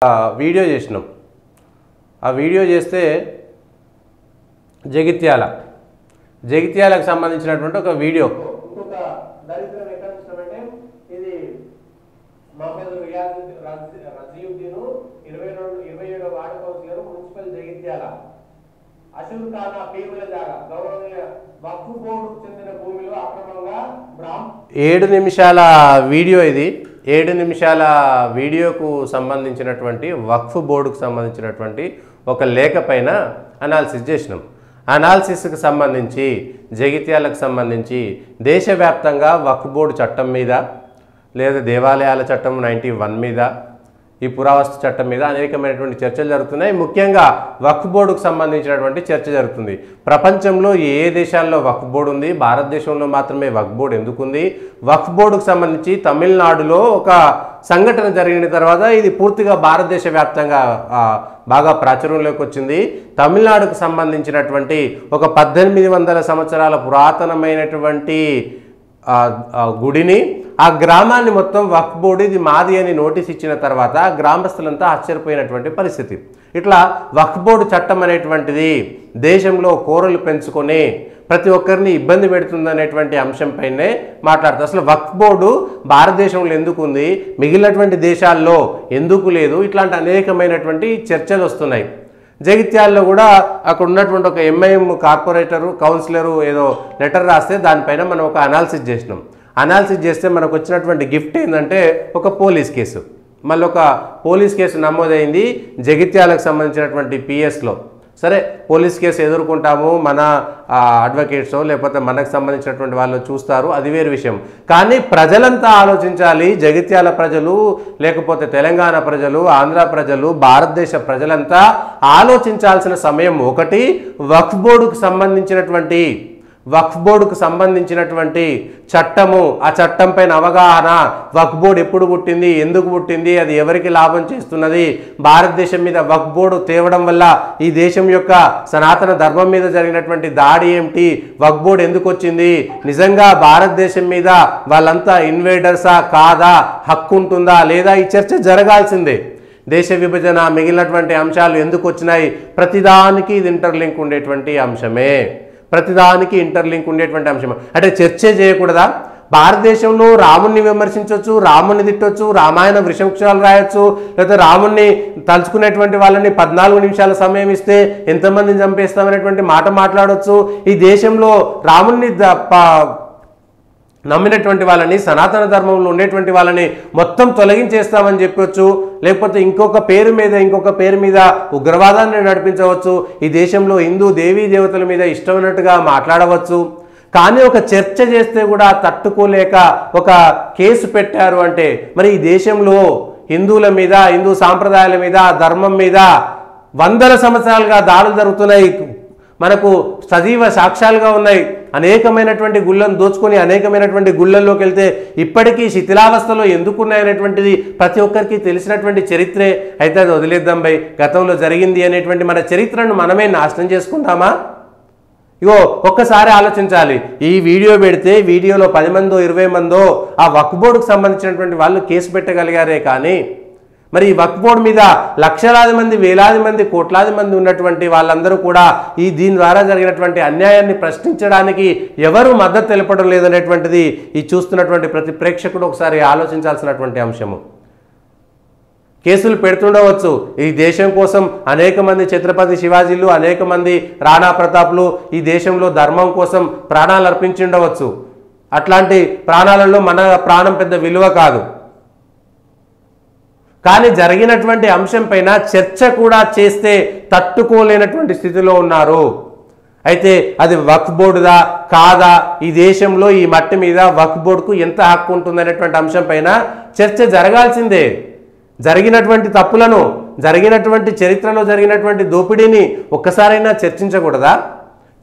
Video చేసినాం. ఆ video చేస్తే జగిత్యాలకు సంబంధించినటువంటి ఒక వీడియో ఇంకొక దరిద్రం ఎక్కడ చూసినామంటే ఇది మహమ్మద్ రజియుద్దీన్ 27వ వార్డు కౌన్సిలర్ మున్సిపల్ జగిత్యాల అషూర్ ఖానా పీరుల జాగా గౌరవనీయ వక్ఫ్ బోర్డుకు చెందిన భూమిలో అక్రమంగా 7 నిమిషాల వీడియో. ఇది 7 నిమిషాల వీడియోకు సంబంధించినటువంటి వక్ఫ్ బోర్డుకు సంబంధించినటువంటి ఒక లేఖ పైన అనాలిసిస్ చేసినాం. అనాలిసిస్కి సంబంధించి జగిత్యాలకు సంబంధించి దేశవ్యాప్తంగా వక్ఫ్ బోర్డు చట్టం మీద లేదా దేవాలయాల చట్టం 91 మీద ఈ పురావస్తు చట్టం మీద అనేకమైనటువంటి చర్చలు జరుగుతున్నాయి. ముఖ్యంగా వక్ఫ్ బోర్డుకు సంబంధించినటువంటి చర్చ జరుగుతుంది. ప్రపంచంలో ఏ దేశాల్లో వక్ఫ్ బోర్డు ఉంది, భారతదేశంలో మాత్రమే వక్ఫ్ బోర్డు ఎందుకుంది, వక్ఫ్ బోర్డుకు సంబంధించి తమిళనాడులో ఒక సంఘటన జరిగిన తర్వాత ఇది పూర్తిగా భారతదేశ వ్యాప్తంగా బాగా ప్రాచుర్యంలోకి వచ్చింది. తమిళనాడుకు సంబంధించినటువంటి ఒక 1800 సంవత్సరాల పురాతనమైనటువంటి గుడిని, ఆ గ్రామాన్ని మొత్తం వక్ఫ్ బోర్డు ఇది మాది అని నోటీస్ ఇచ్చిన తర్వాత గ్రామస్తులంతా ఆశ్చర్యపోయినటువంటి పరిస్థితి. ఇట్లా వక్ఫ్ బోర్డు చట్టం అనేటువంటిది దేశంలో కోరలు పెంచుకొని ప్రతి ఒక్కరిని ఇబ్బంది పెడుతుందనేటువంటి అంశంపైనే మాట్లాడుతారు. అసలు వక్ఫ్ బోర్డు భారతదేశంలో ఎందుకు ఉంది, మిగిలినటువంటి దేశాల్లో ఎందుకు లేదు, ఇట్లాంటి అనేకమైనటువంటి చర్చలు వస్తున్నాయి. జగిత్యాలలో కూడా అక్కడ ఉన్నటువంటి ఒక ఎంఐఎం కార్పొరేటరు కౌన్సిలరు ఏదో లెటర్ రాస్తే దానిపైన మనం ఒక అనాలిసిస్ చేసినాం. అనాలిసిస్ చేస్తే మనకు వచ్చినటువంటి గిఫ్ట్ ఏంటంటే ఒక పోలీస్ కేసు. మళ్ళీ ఒక పోలీస్ కేసు నమోదైంది జగిత్యాలకు సంబంధించినటువంటి పిఎస్లో. సరే, పోలీస్ కేసు ఎదుర్కొంటాము, మన అడ్వకేట్సో లేకపోతే మనకు సంబంధించినటువంటి వాళ్ళు చూస్తారు, అది వేరు విషయం. కానీ ప్రజలంతా ఆలోచించాలి. జగిత్యాల ప్రజలు లేకపోతే తెలంగాణ ప్రజలు, ఆంధ్ర ప్రజలు, భారతదేశ ప్రజలంతా ఆలోచించాల్సిన సమయం ఒకటి. వక్ఫ్ బోర్డుకు సంబంధించినటువంటి చట్టము, ఆ చట్టం పైన అవగాహన, వక్ఫ్ బోర్డు ఎప్పుడు పుట్టింది, ఎందుకు పుట్టింది, అది ఎవరికి లాభం చేస్తున్నది, భారతదేశం మీద వక్ఫ్ బోర్డు తేవడం వల్ల ఈ దేశం యొక్క సనాతన ధర్మం మీద జరిగినటువంటి దాడి ఏమిటి, వక్ఫ్ బోర్డు ఎందుకు వచ్చింది, నిజంగా భారతదేశం మీద వాళ్ళంతా ఇన్వేడర్సా కాదా, హక్కు ఉంటుందా లేదా, ఈ చర్చ జరగాల్సిందే. దేశ విభజన మిగిలినటువంటి అంశాలు ఎందుకు వచ్చినాయి, ప్రతిదానికి ఇది ఇంటర్లింక్ ఉండేటువంటి అంశమే. అంటే చర్చే చేయకూడదా? భారతదేశంలో రాముణ్ణి విమర్శించవచ్చు, రాముణ్ణి తిట్టవచ్చు, రామాయణ వృషంక్షాలు రాయొచ్చు, లేకపోతే రాముణ్ణి తలుచుకునేటువంటి వాళ్ళని 14 నిమిషాల సమయం ఇస్తే ఎంతమందిని చంపేస్తామనేటువంటి మాట మాట్లాడవచ్చు. ఈ దేశంలో రాముణ్ణి నమ్మినటువంటి వాళ్ళని, సనాతన ధర్మంలో ఉండేటువంటి వాళ్ళని మొత్తం తొలగించేస్తామని చెప్పొచ్చు. లేకపోతే ఇంకొక పేరు మీద ఉగ్రవాదాన్ని నడిపించవచ్చు. ఈ దేశంలో హిందూ దేవీ దేవతల మీద ఇష్టమైనట్టుగా మాట్లాడవచ్చు. కానీ ఒక చర్చ చేస్తే కూడా తట్టుకోలేక ఒక కేసు పెట్టారు అంటే మరి ఈ దేశంలో హిందువుల మీద, హిందూ సాంప్రదాయాల మీద, ధర్మం మీద వందల సంవత్సరాలుగా దాడులు జరుగుతున్నాయి. మనకు సజీవ సాక్ష్యాలుగా ఉన్నాయి. అనేకమైనటువంటి గుళ్ళను దోచుకొని అనేకమైనటువంటి గుళ్ళల్లోకి వెళ్తే ఇప్పటికీ శిథిలావస్థలో ఎందుకున్నాయనేటువంటిది ప్రతి ఒక్కరికి తెలిసినటువంటి చరిత్రే. అయితే అది వదిలేద్దాం బై, గతంలో జరిగింది అనేటువంటి మన చరిత్రను మనమే నాశనం చేసుకుంటామా? ఇగో ఒక్కసారి ఆలోచించాలి. ఈ వీడియో పెడితే వీడియోలో 10 మందో 20 మందో ఆ వక్ఫ్ బోర్డుకు సంబంధించినటువంటి వాళ్ళు కేసు పెట్టగలిగారే. కానీ మరి ఈ వక్ఫ్ బోర్డు మీద లక్షలాది మంది, వేలాది మంది, కోట్లాది మంది ఉన్నటువంటి వాళ్ళందరూ కూడా దీని ద్వారా జరిగినటువంటి అన్యాయాన్ని ప్రశ్నించడానికి ఎవరు మద్దతు తెలపడం లేదనేటువంటిది ఈ చూస్తున్నటువంటి ప్రతి ప్రేక్షకుడు ఒకసారి ఆలోచించాల్సినటువంటి అంశము. కేసులు పెడుతుండవచ్చు. ఈ దేశం కోసం అనేక మంది ఛత్రపతి శివాజీలు, అనేక మంది రాణా ప్రతాప్లు ఈ దేశంలో ధర్మం కోసం ప్రాణాలు అర్పించి ఉండవచ్చు. అట్లాంటి ప్రాణాలలో మన ప్రాణం పెద్ద విలువ కాదు. కానీ జరిగినటువంటి అంశం పైన చర్చ కూడా చేస్తే తట్టుకోలేనటువంటి స్థితిలో ఉన్నారు. అయితే అది వక్ఫ్ బోర్డుదా కాదా, ఈ దేశంలో ఈ మట్టి మీద వక్ఫ్ బోర్డుకు ఎంత హక్కు ఉంటుందనేటువంటి అంశం పైన చర్చ జరగాల్సిందే. జరిగినటువంటి తప్పులను, జరిగినటువంటి చరిత్రలో జరిగినటువంటి దోపిడీని ఒక్కసారైనా చర్చించకూడదా,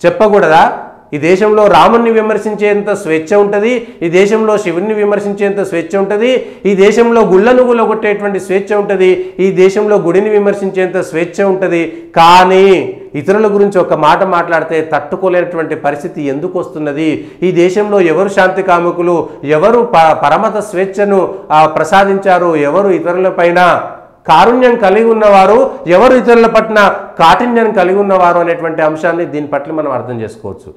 చెప్పకూడదా? ఈ దేశంలో రాముణ్ణి విమర్శించేంత స్వేచ్ఛ ఉంటుంది, ఈ దేశంలో శివుణ్ణి విమర్శించేంత స్వేచ్ఛ ఉంటుంది, ఈ దేశంలో గుళ్ళను గుల్లగొట్టేటువంటి స్వేచ్ఛ ఉంటుంది, ఈ దేశంలో గుడిని విమర్శించేంత స్వేచ్ఛ ఉంటుంది. కానీ ఇతరుల గురించి ఒక మాట మాట్లాడితే తట్టుకోలేనటువంటి పరిస్థితి ఎందుకు వస్తున్నది? ఈ దేశంలో ఎవరు శాంతి కాముకులు, ఎవరు పరమత స్వేచ్ఛను ప్రసాదించారు, ఎవరు ఇతరులపైన కారుణ్యం కలిగి ఉన్నవారు, ఎవరు ఇతరుల పట్ల కాఠిన్యం కలిగి ఉన్నవారు అనేటువంటి అంశాన్ని దీని పట్ల మనం అర్థం చేసుకోవచ్చు.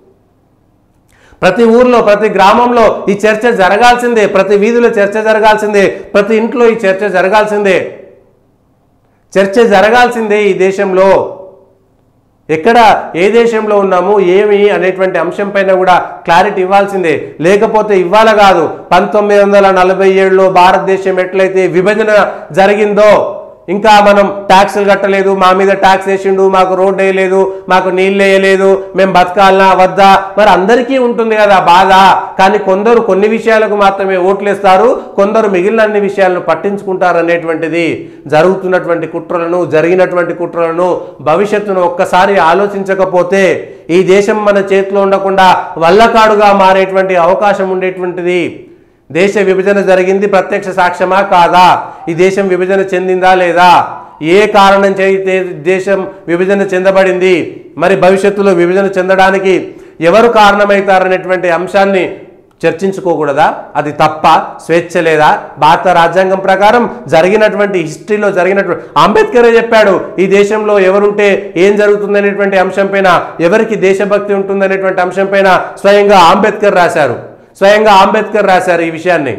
ప్రతి ఊర్లో, ప్రతి గ్రామంలో ఈ చర్చ జరగాల్సిందే, ప్రతి వీధిలో చర్చ జరగాల్సిందే, ప్రతి ఇంట్లో ఈ చర్చ జరగాల్సిందే. చర్చ జరగాల్సిందే ఈ దేశంలో. ఎక్కడ ఏ దేశంలో ఉన్నాము ఏమి అనేటువంటి అంశం పైన కూడా క్లారిటీ ఇవ్వాల్సిందే. లేకపోతే ఇవ్వాల కాదు, 1947లో భారతదేశం ఎట్లయితే విభజన జరిగిందో, ఇంకా మనం ట్యాక్సులు కట్టలేదు, మా మీద ట్యాక్స్ వేసిండు, మాకు రోడ్డు వేయలేదు, మాకు నీళ్ళు వేయలేదు, మేము బతకాలనా వద్దా, మరి అందరికీ ఉంటుంది కదా బాధ. కానీ కొందరు కొన్ని విషయాలకు మాత్రమే ఓట్లేస్తారు, కొందరు మిగిలిన అన్ని విషయాలను పట్టించుకుంటారు అనేటువంటిది జరుగుతున్నటువంటి కుట్రలను, జరిగినటువంటి కుట్రలను భవిష్యత్తును ఒక్కసారి ఆలోచించకపోతే ఈ దేశం మన చేతిలో ఉండకుండా వల్లకాడుగా మారేటువంటి అవకాశం ఉండేటువంటిది. దేశ విభజన జరిగింది ప్రత్యక్ష సాక్ష్యమా కాదా, ఈ దేశం విభజన చెందిందా లేదా, ఏ కారణం చేస్తే దేశం విభజన చెందబడింది, మరి భవిష్యత్తులో విభజన చెందడానికి ఎవరు కారణమవుతారనేటువంటి అంశాన్ని చర్చించుకోకూడదా? అది తప్ప, స్వేచ్ఛ లేదా? భారత రాజ్యాంగం ప్రకారం జరిగినటువంటి హిస్టరీలో జరిగినటువంటి అంబేద్కరే చెప్పాడు, ఈ దేశంలో ఎవరుంటే ఏం జరుగుతుందనేటువంటి అంశం పైన, ఎవరికి దేశభక్తి ఉంటుందనేటువంటి అంశం పైన స్వయంగా అంబేద్కర్ రాశారు ఈ విషయాన్ని.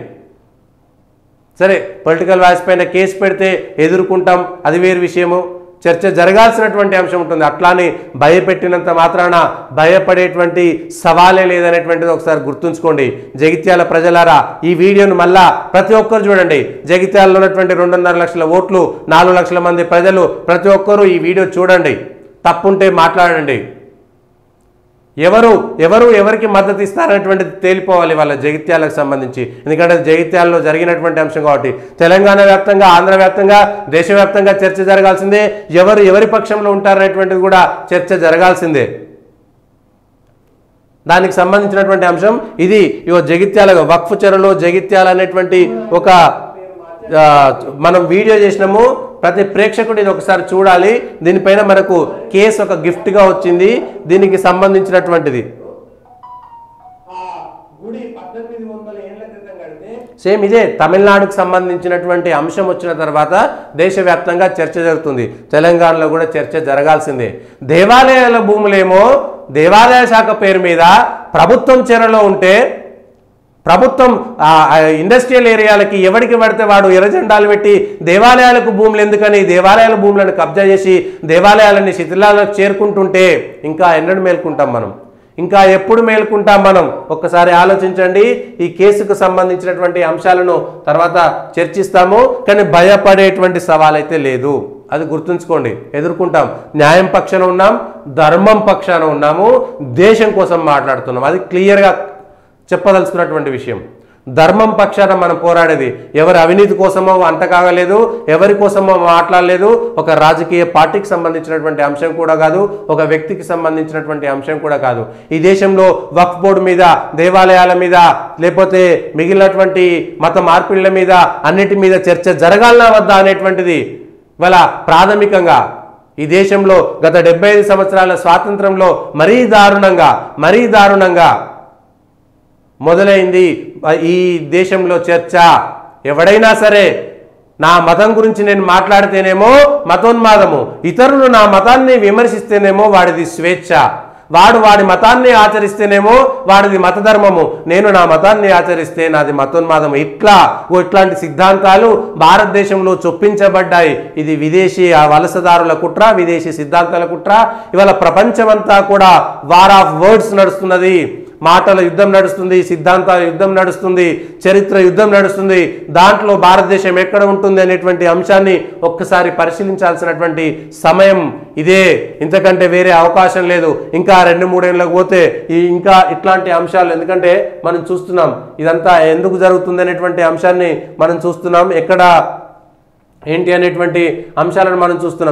సరే, పొలిటికల్ వాయిస్ పైన కేసు పెడితే ఎదుర్కొంటాం, అది వేరు విషయము. చర్చ జరగాల్సినటువంటి అంశం ఉంటుంది. అట్లానే భయపెట్టినంత మాత్రాన భయపడేటువంటి సవాలే లేదనేటువంటిది ఒకసారి గుర్తుంచుకోండి. జగిత్యాల ప్రజలారా, ఈ వీడియోను మళ్ళా ప్రతి ఒక్కరు చూడండి. జగిత్యాలలో ఉన్నటువంటి 2.5 లక్షల ఓట్లు, 4 లక్షల మంది ప్రజలు, ప్రతి ఒక్కరూ ఈ వీడియో చూడండి. తప్పుంటే మాట్లాడండి. ఎవరికి మద్దతు ఇస్తారనేటువంటిది తేలిపోవాలి వాళ్ళ జగిత్యాలకు సంబంధించి. ఎందుకంటే జగిత్యాలలో జరిగినటువంటి అంశం కాబట్టి తెలంగాణ వ్యాప్తంగా, ఆంధ్ర వ్యాప్తంగా, దేశవ్యాప్తంగా చర్చ జరగాల్సిందే. ఎవరి పక్షంలో ఉంటారనేటువంటిది కూడా చర్చ జరగాల్సిందే. దానికి సంబంధించినటువంటి అంశం ఇది. జగిత్యాల వక్ఫ్ చెరలో జగిత్యాల అనేటువంటి ఒక మనం వీడియో చేసినాము. ప్రతి ప్రేక్షకుడు ఇది ఒకసారి చూడాలి. దీనిపైన మనకు కేసు ఒక గిఫ్ట్గా వచ్చింది. దీనికి సంబంధించినటువంటిది సేమ్ ఇదే తమిళనాడుకు సంబంధించినటువంటి అంశం వచ్చిన తర్వాత దేశవ్యాప్తంగా చర్చ జరుగుతుంది. తెలంగాణలో కూడా చర్చ జరగాల్సిందే. దేవాలయాల భూములేమో దేవాలయ శాఖ పేరు మీద ప్రభుత్వం చెరలో ఉంటే, ప్రభుత్వం ఇండస్ట్రియల్ ఏరియాలకి ఎవరికి పడితే వాడు ఎర్రజెండాలు పెట్టి దేవాలయాలకు భూములు ఎందుకని దేవాలయాల భూములను కబ్జా చేసి దేవాలయాలని శిథిలాలకు చేరుకుంటుంటే ఇంకా ఎన్నడూ మేల్కుంటాం మనం? ఇంకా ఎప్పుడు మేల్కుంటాం మనం? ఒక్కసారి ఆలోచించండి. ఈ కేసుకు సంబంధించినటువంటి అంశాలను తర్వాత చర్చిస్తాము. కానీ భయపడేటువంటి సవాల్ అయితే లేదు, అది గుర్తుంచుకోండి. ఎదుర్కొంటాం. న్యాయం పక్షాన ఉన్నాం, ధర్మం పక్షాన ఉన్నాము, దేశం కోసం మాట్లాడుతున్నాం. అది క్లియర్గా చెప్పదలుచుకున్నటువంటి విషయం. ధర్మం పక్షాన మనం పోరాడేది. ఎవరి అవినీతి కోసమో అంత కాగలేదు, ఎవరి కోసమో మాట్లాడలేదు. ఒక రాజకీయ పార్టీకి సంబంధించినటువంటి అంశం కూడా కాదు, ఒక వ్యక్తికి సంబంధించినటువంటి అంశం కూడా కాదు. ఈ దేశంలో వక్ఫ్ బోర్డు మీద, దేవాలయాల మీద, లేకపోతే మిగిలినటువంటి మత మార్పిళ్ల మీద, అన్నిటి మీద చర్చ జరగాలనా వద్దా అనేటువంటిది ఇవాళ ప్రాథమికంగా ఈ దేశంలో గత 75 సంవత్సరాల స్వాతంత్రంలో మరీ దారుణంగా మొదలైంది ఈ దేశంలో చర్చ. ఎవడైనా సరే నా మతం గురించి నేను మాట్లాడితేనేమో మతోన్మాదము, ఇతరులు నా మతాన్ని విమర్శిస్తేనేమో వాడిది స్వేచ్ఛ, వాడి మతాన్ని ఆచరిస్తేనేమో వాడిది మతధర్మము, నేను నా మతాన్ని ఆచరిస్తే నాది మతోన్మాదము. ఇట్లాంటి సిద్ధాంతాలు భారతదేశంలో చొప్పించబడ్డాయి. ఇది విదేశీ వలసదారుల కుట్ర, విదేశీ సిద్ధాంతాల కుట్ర. ఇవాళ ప్రపంచమంతా కూడా వార్ ఆఫ్ వర్డ్స్ నడుస్తున్నది. మాటల యుద్ధం నడుస్తుంది, సిద్ధాంతాల యుద్ధం నడుస్తుంది, చరిత్ర యుద్ధం నడుస్తుంది. దాంట్లో భారతదేశం ఎక్కడ ఉంటుంది అనేటువంటి అంశాన్ని ఒక్కసారి పరిశీలించాల్సినటువంటి సమయం ఇదే. ఇంతకంటే వేరే అవకాశం లేదు. ఇంకా 2-3 ఏళ్ళకు పోతే ఇంకా ఇట్లాంటి అంశాలు, ఎందుకంటే మనం చూస్తున్నాం ఇదంతా ఎందుకు జరుగుతుంది అనేటువంటి అంశాన్ని మనం చూస్తున్నాం. ఎక్కడ ఏంటి అనేటువంటి అంశాలను మనం చూస్తున్నాం.